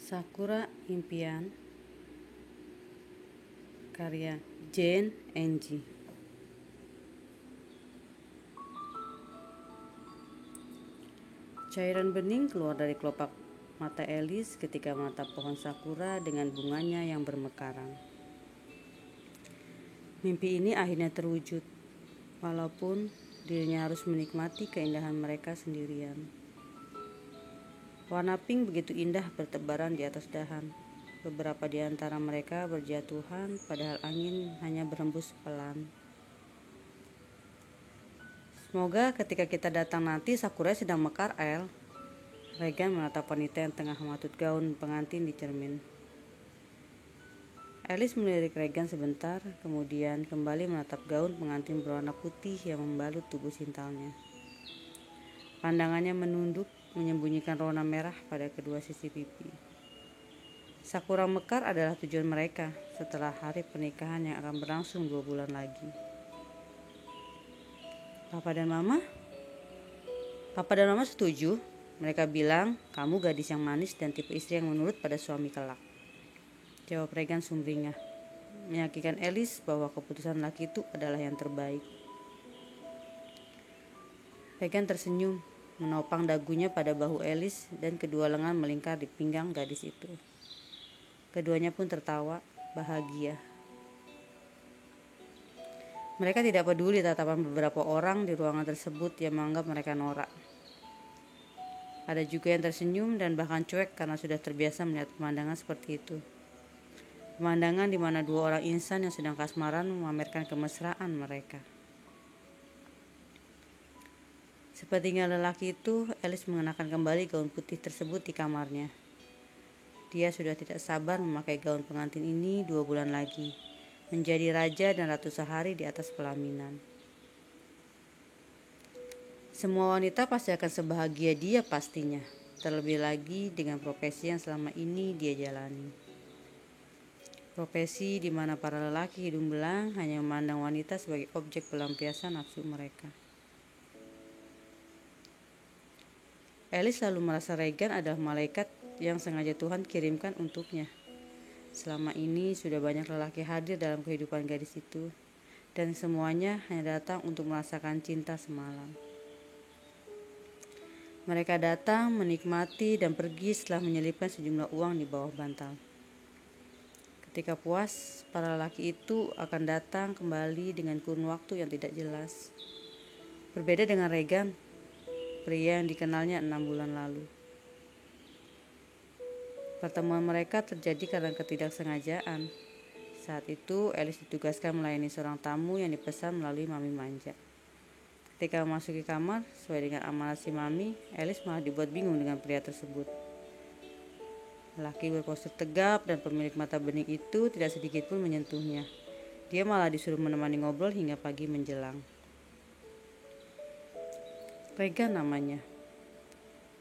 Sakura Impian karya Jane Angie. Cairan bening keluar dari kelopak mata Alice ketika menatap pohon sakura dengan bunganya yang bermekaran. Mimpi ini akhirnya terwujud, walaupun dirinya harus menikmati keindahan mereka sendirian. Warna pink begitu indah bertebaran di atas dahan. Beberapa di antara mereka berjatuhan, padahal angin hanya berhembus pelan. Semoga ketika kita datang nanti sakura sedang mekar, El. Regan menatap wanita yang tengah mematut gaun pengantin di cermin. Alice melirik Regan sebentar, kemudian kembali menatap gaun pengantin berwarna putih yang membalut tubuh sintalnya. Pandangannya menunduk, menyembunyikan rona merah pada kedua sisi pipi. Sakura mekar adalah tujuan mereka setelah hari pernikahan yang akan berlangsung 2 bulan lagi. Papa dan Mama setuju. Mereka bilang, kamu gadis yang manis dan tipe istri yang menurut pada suami kelak. Jawab Regan sumringah, meyakinkan Alice bahwa keputusan laki itu adalah yang terbaik. Regan tersenyum, menopang dagunya pada bahu Alice dan kedua lengan melingkar di pinggang gadis itu. Keduanya pun tertawa, bahagia. Mereka tidak peduli tatapan beberapa orang di ruangan tersebut yang menganggap mereka norak. Ada juga yang tersenyum dan bahkan cuek karena sudah terbiasa melihat pemandangan seperti itu. Pemandangan di mana dua orang insan yang sedang kasmaran memamerkan kemesraan mereka. Sepertinya lelaki itu, Alice mengenakan kembali gaun putih tersebut di kamarnya. Dia sudah tidak sabar memakai gaun pengantin ini 2 bulan lagi. Menjadi raja dan ratu sehari di atas pelaminan. Semua wanita pasti akan sebahagia dia pastinya, terlebih lagi dengan profesi yang selama ini dia jalani. Profesi di mana para lelaki hidung belang hanya memandang wanita sebagai objek pelampiasan nafsu mereka. Alice selalu merasa Regan adalah malaikat yang sengaja Tuhan kirimkan untuknya. Selama ini sudah banyak lelaki hadir dalam kehidupan gadis itu, dan semuanya hanya datang untuk merasakan cinta semalam. Mereka datang, menikmati, dan pergi setelah menyelipkan sejumlah uang di bawah bantal. Ketika puas, para lelaki itu akan datang kembali dengan kurun waktu yang tidak jelas. Berbeda dengan Regan, pria yang dikenalnya 6 bulan lalu. Pertemuan mereka terjadi karena ketidaksengajaan. Saat itu, Alice ditugaskan melayani seorang tamu yang dipesan melalui Mami Manja. Ketika memasuki kamar, sesuai dengan amanat si Mami, Alice malah dibuat bingung dengan pria tersebut. Lelaki berpostur tegap dan pemilik mata bening itu tidak sedikit pun menyentuhnya. Dia malah disuruh menemani ngobrol hingga pagi menjelang. Regan namanya.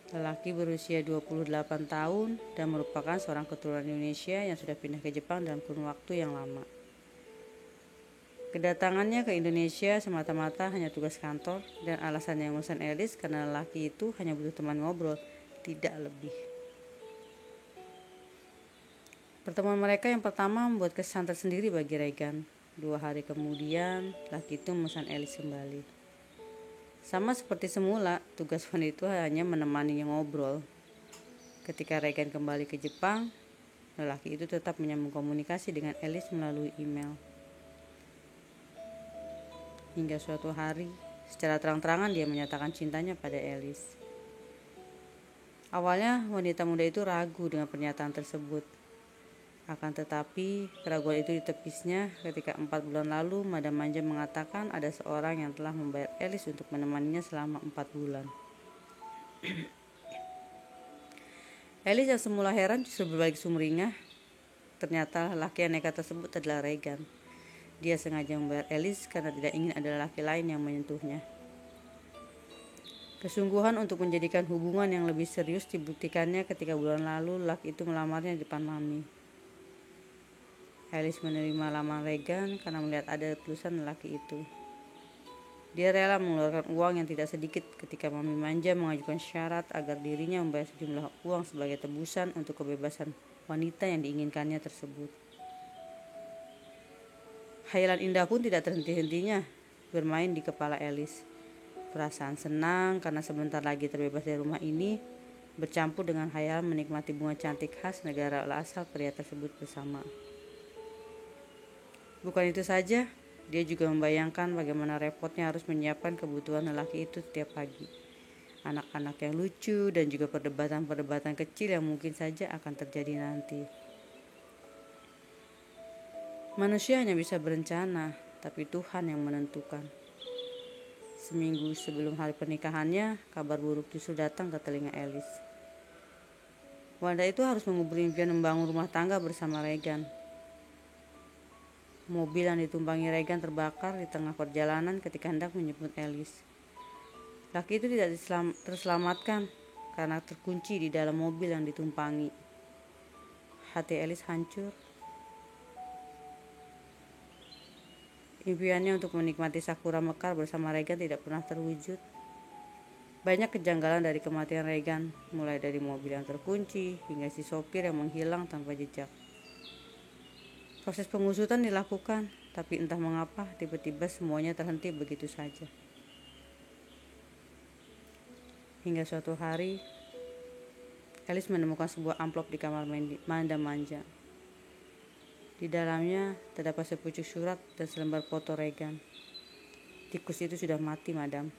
Lelaki berusia 28 tahun dan merupakan seorang keturunan Indonesia yang sudah pindah ke Jepang dalam kurun waktu yang lama. Kedatangannya ke Indonesia semata-mata hanya tugas kantor dan alasan yang mengurusan Alice karena lelaki itu hanya butuh teman ngobrol, tidak lebih. Pertemuan mereka yang pertama membuat kesan tersendiri bagi Regan. 2 hari kemudian, lelaki itu memesan Alice kembali. Sama seperti semula, tugas wanita itu hanya menemaninya ngobrol. Ketika Regan kembali ke Jepang, lelaki itu tetap menyambung komunikasi dengan Alice melalui email. Hingga suatu hari, secara terang-terangan dia menyatakan cintanya pada Alice. Awalnya, wanita muda itu ragu dengan pernyataan tersebut. Akan tetapi, keraguan itu ditepisnya ketika 4 bulan lalu Madam Manja mengatakan ada seorang yang telah membayar Alice untuk menemaninya selama 4 bulan. Alice yang semula heran justru berbalik sumringah. Ternyata laki yang nekat tersebut adalah Regan. Dia sengaja membayar Alice karena tidak ingin ada laki lain yang menyentuhnya. Kesungguhan untuk menjadikan hubungan yang lebih serius dibuktikannya ketika bulan lalu laki itu melamarnya di depan Mami. Alice menerima lamaran Regan karena melihat ada tulisan lelaki itu. Dia rela mengeluarkan uang yang tidak sedikit ketika Mami Manja mengajukan syarat agar dirinya membayar sejumlah uang sebagai tebusan untuk kebebasan wanita yang diinginkannya tersebut. Khayalan indah pun tidak terhenti-hentinya bermain di kepala Alice. Perasaan senang karena sebentar lagi terbebas dari rumah ini bercampur dengan khayal menikmati bunga cantik khas negara asal pria tersebut bersama. Bukan itu saja, dia juga membayangkan bagaimana repotnya harus menyiapkan kebutuhan lelaki itu setiap pagi. Anak-anak yang lucu dan juga perdebatan-perdebatan kecil yang mungkin saja akan terjadi nanti. Manusia hanya bisa berencana, tapi Tuhan yang menentukan. Seminggu sebelum hari pernikahannya, kabar buruk justru datang ke telinga Alice. Wanita itu harus mengubur impian membangun rumah tangga bersama Regan. Mobil yang ditumpangi Regan terbakar di tengah perjalanan ketika hendak menjemput Alice. Laki itu tidak terselamatkan karena terkunci di dalam mobil yang ditumpangi. Hati Alice hancur. Impiannya untuk menikmati sakura mekar bersama Regan tidak pernah terwujud. Banyak kejanggalan dari kematian Regan, mulai dari mobil yang terkunci hingga si sopir yang menghilang tanpa jejak. Proses pengusutan dilakukan, tapi entah mengapa tiba-tiba semuanya terhenti begitu saja. Hingga suatu hari, Alice menemukan sebuah amplop di kamar Manda Manja. Di dalamnya terdapat sepucuk surat dan selembar foto Regan. Tikus itu sudah mati, madam.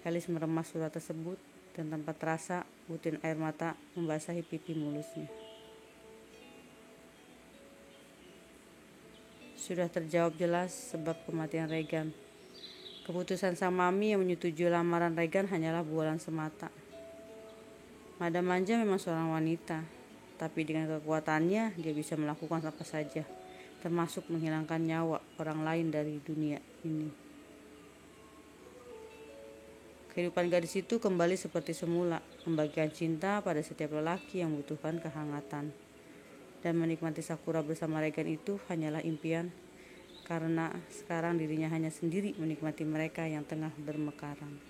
Alice meremas surat tersebut dan tanpa terasa butir air mata membasahi pipi mulusnya. Sudah terjawab jelas sebab kematian Regan. Keputusan sang mami yang menyetujui lamaran Regan hanyalah bualan semata. Madam Manja memang seorang wanita, tapi dengan kekuatannya dia bisa melakukan apa saja, termasuk menghilangkan nyawa orang lain dari dunia ini. Kehidupan gadis itu kembali seperti semula, membagikan cinta pada setiap lelaki yang membutuhkan kehangatan. Dan menikmati sakura bersama Regan itu hanyalah impian, karena sekarang dirinya hanya sendiri menikmati mereka yang tengah bermekaran.